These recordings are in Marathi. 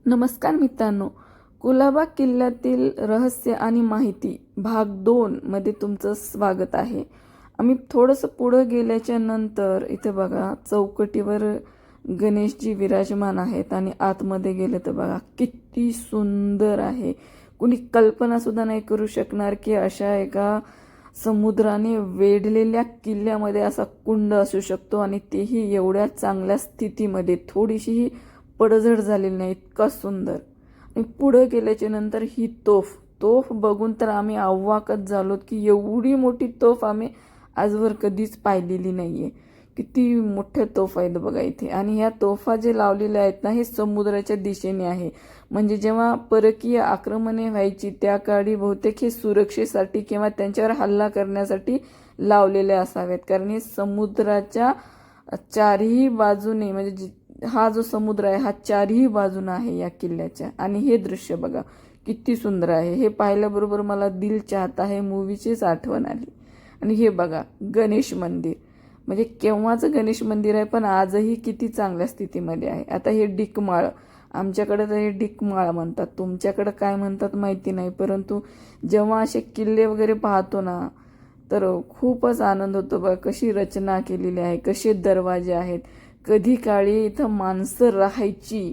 नमस्कार मित्रांनो, कुलाबा किल्ल्यातील रहस्य आणि माहिती भाग 2 मध्ये तुमचं स्वागत आहे. आम्ही थोडंसं पुढे गेल्याच्या नंतर इथे बघा चौकटीवर गणेशजी विराजमान आहेत आणि आतमध्ये गेले तर बघा किती सुंदर आहे. कुणी कल्पना सुद्धा नाही करू शकणार की अशा एका समुद्राने वेढलेल्या किल्ल्यामध्ये असा कुंड असू शकतो आणि तेही एवढ्या चांगल्या स्थितीमध्ये, थोडीशीही पडझड झालेली नाही, इतका सुंदर. आणि पुढे गेल्याच्या नंतर ही तोफ बघून तर आम्ही अवाकच झालो की एवढी मोठी तोफ आम्ही आजवर कधीच पाहिलेली नाहीये. किती मोठ्या तोफ आहेत बघा इथे. आणि ह्या तोफा जे लावलेल्या आहेत ना, हे समुद्राच्या दिशेने आहे. म्हणजे जेव्हा परकीय आक्रमणे व्हायची त्या काळी बहुतेक हे सुरक्षेसाठी किंवा त्यांच्यावर हल्ला करण्यासाठी लावलेले असावेत, कारण हे समुद्राच्या चारही बाजूने, म्हणजे हा जो समुद्र आहे हा चारही बाजूने आहे या किल्ल्याच्या. आणि हे दृश्य बघा किती सुंदर आहे. हे पाहिल्याबरोबर मला दिल चाहता है मूवीचीच आठवण आली. आणि हे बघा गणेश मंदिर, म्हणजे केव्हाचं गणेश मंदिर आहे पण आजही किती चांगल्या स्थितीमध्ये आहे. आता हे डिकमाळ, आमच्याकडे तर हे डिकमाळ म्हणतात, तुमच्याकडे काय म्हणतात माहिती नाही, परंतु जेव्हा असे किल्ले वगैरे पाहतो ना तर खूपच आनंद होतो. बघा कशी रचना केलेली आहे, कसे दरवाजे आहेत. कधी काळी इथं माणसं राहायची,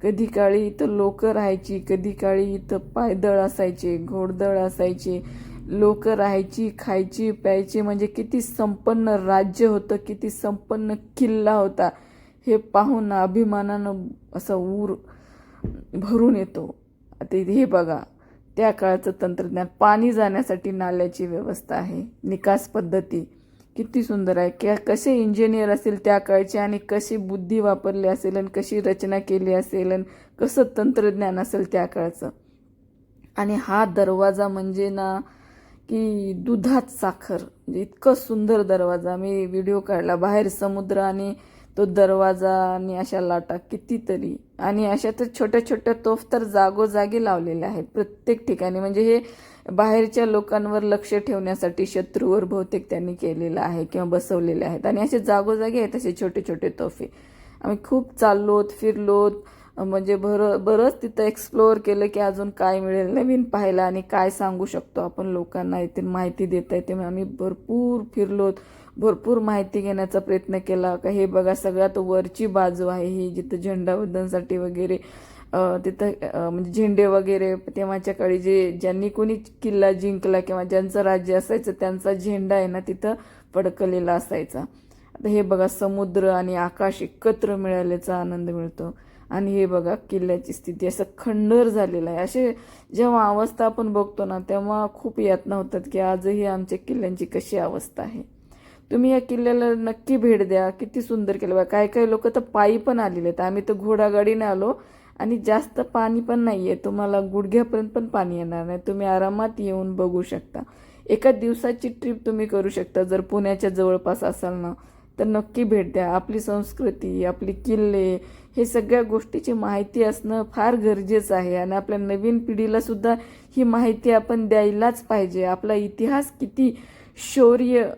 कधी काळी इथं लोक राहायची, कधी काळी इथं पायदळ असायचे, घोडदळ असायचे, लोक राहायची, खायची, प्यायची. म्हणजे किती संपन्न राज्य होतं, किती संपन्न किल्ला होता. हे पाहून अभिमानानं असं ऊर भरून येतो. आता हे बघा त्या काळाचं तंत्रज्ञान, पाणी जाण्यासाठी नाल्याची व्यवस्था आहे, निकास पद्धती किती सुंदर आहे. कसे इंजिनियर असेल त्या काळचे आणि कशी बुद्धी वापरली असेल आणि कशी रचना केली असेल आणि कसं तंत्रज्ञान असेल त्या काळचं. आणि हा दरवाजा म्हणजे ना की दुधात साखर, म्हणजे इतकं सुंदर दरवाजा. मी व्हिडिओ काढला बाहेर समुद्र आणि तो दरवाजा आणि अशा लाटा कितीतरी. आणि अशा तर छोट्या छोट्या तोफ तर जागोजागी लावलेल्या आहेत प्रत्येक ठिकाणी. म्हणजे हे बाहेरच्या लोकांवर लक्ष ठेवण्यासाठी शत्रूवर बहुतेक त्यांनी केलेलं आहे किंवा बसवलेले आहेत. आणि असे जागोजागी आहेत असे छोटे छोटे तोफे. आम्ही खूप चाललोत, फिरलोत, म्हणजे बरंच तिथं एक्सप्लोअर केलं की अजून काय मिळेल नवीन पाहायला आणि काय सांगू शकतो आपण लोकांना इथे माहिती देता येते. आम्ही भरपूर फिरलोत, भरपूर माहिती घेण्याचा प्रयत्न केला. का हे बघा सगळ्यात वरची बाजू आहे ही, जिथं झेंडावंदनसाठी वगैरे तिथं म्हणजे झेंडे वगैरे तेव्हाच्या काळी ज्यांनी कोणी किल्ला जिंकला किंवा ज्यांचं राज्य असायचं त्यांचा झेंडा आहे ना तिथं फडकलेला असायचा. आता हे बघा समुद्र आणि आकाश एकत्र मिळाल्याचा आनंद मिळतो. आणि हे बघा किल्ल्याची स्थिती असं खंडर झालेलं आहे. असे जेव्हा अवस्था आपण बघतो ना तेव्हा खूप यातना होतात की आजही आमच्या किल्ल्यांची कशी अवस्था आहे. तुम्ही या किल्ल्याला नक्की भेट द्या, किती सुंदर केलं बघा. काही काही लोक तर पायी पण आलेले आहेत. आम्ही तर घोडागाडीने आलो आणि जास्त पाणी पण नाहीये, तुम्हाला गुडघ्यापर्यंत पण पाणी येणार नाही. तुम्ही आरामात येऊन बघू शकता. एका दिवसाची ट्रिप तुम्ही करू शकता जर पुण्याच्या जवळपास असाल ना तर नक्की भेट द्या. आपली संस्कृती, आपली किल्ले, हे सगळ्या गोष्टीची माहिती असणं फार गरजेचं आहे. आणि आपल्या नवीन पिढीला सुद्धा ही माहिती आपण द्यायलाच पाहिजे. आपला इतिहास किती शौर्य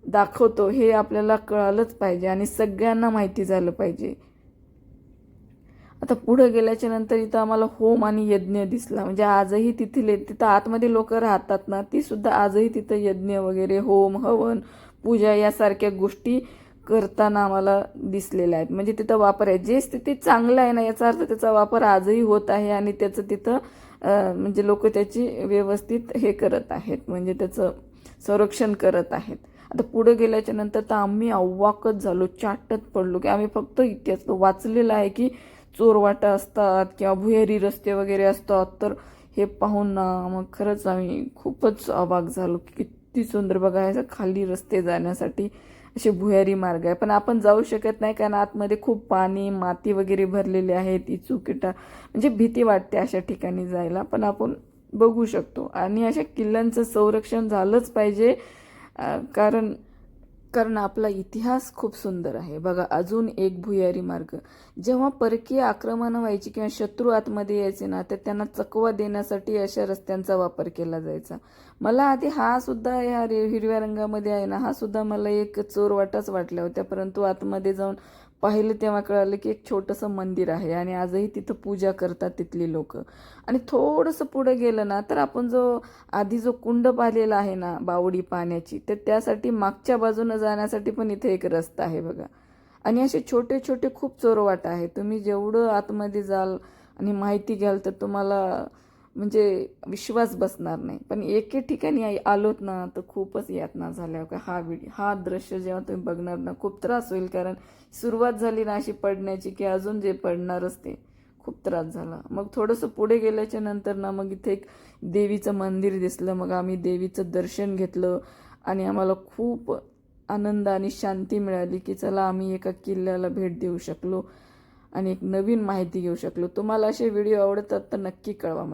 दाखवतो हे आपल्याला कळालंच पाहिजे आणि सगळ्यांना माहिती झालं पाहिजे. आता पुढे गेल्याच्या नंतर इथं आम्हाला होम आणि यज्ञ दिसला. म्हणजे आजही तिथं आतमध्ये लोक राहतात ना, ती सुद्धा आजही तिथं यज्ञ वगैरे, होम, हवन, पूजा यासारख्या गोष्टी करताना आम्हाला दिसलेल्या आहेत. म्हणजे तिथं वापर आहे. जे स्थिती चांगलं आहे ना याचा अर्थ त्याचा वापर आजही होत आहे आणि त्याचं तिथं म्हणजे लोक त्याची व्यवस्थित हे करत आहेत, म्हणजे त्याचं संरक्षण करत आहेत. आता पुढे गेल्याच्या नंतर तर आम्ही अव्वाकच झालो, चाटत पडलो की आम्ही फक्त इतिहास वाचलेला आहे की चोरवाटा असतात किंवा भुयारी रस्ते वगैरे असतात. तर हे पाहून ना मग खरंच आम्ही खूपच अवाक झालो की किती सुंदर बघायचं. खाली रस्ते जाण्यासाठी असे भुयारी मार्ग आहे, पण आपण जाऊ शकत नाही कारण आतमध्ये खूप पाणी, माती वगैरे भरलेले आहेत, इचुकिटा, म्हणजे भीती वाटते अशा ठिकाणी जायला. पण आपण बघू शकतो. आणि अशा किल्ल्यांचं संरक्षण झालंच पाहिजे, कारण कारण आपला इतिहास खूप सुंदर आहे. बघा अजून एक भुयारी मार्ग. जेव्हा परकीय आक्रमण व्हायची किंवा शत्रू आतमध्ये यायचे ना तर त्यांना चकवा देण्यासाठी अशा रस्त्यांचा वापर केला जायचा. मला आधी हा सुद्धा या हिरव्या रंगामध्ये आहे ना, हा सुद्धा मला एक चोरवाटाच वाटल्या होत्या, परंतु आतमध्ये जाऊन पाहिलं तेव्हा कळालं की एक छोटंसं मंदिर आहे आणि आजही तिथं पूजा करतात तिथली लोक. आणि थोडंसं पुढे गेलं ना तर आपण आधी जो कुंड पाहिलेला आहे ना बावडी पाण्याची, तर त्यासाठी मागच्या बाजूनं जाण्यासाठी पण इथे एक रस्ता आहे बघा. आणि असे छोटे छोटे खूप चोरवाट आहे. तुम्ही जेवढं आतमध्ये जाल आणि माहिती घ्याल तर तुम्हाला म्हणजे विश्वास बसणार नाही. पण एके ठिकाणी आलोत ना तर खूपच यातना झाल्या का हा दृश्य जेव्हा तुम्ही बघणार ना खूप त्रास होईल. कारण सुरुवात झाली ना अशी पडण्याची की अजून जे पडणारच ते खूप त्रास झाला. मग थोडंसं पुढे गेल्याच्या नंतर ना मग इथे एक देवीचं मंदिर दिसलं. मग आम्ही देवीचं दर्शन घेतलं आणि आम्हाला खूप आनंद आणि शांती मिळाली की चला आम्ही एका किल्ल्याला भेट देऊ शकलो आणि एक नवीन माहिती घेऊ शकलो. तुम्हाला असे व्हिडिओ आवडतात तर नक्की कळवा मला.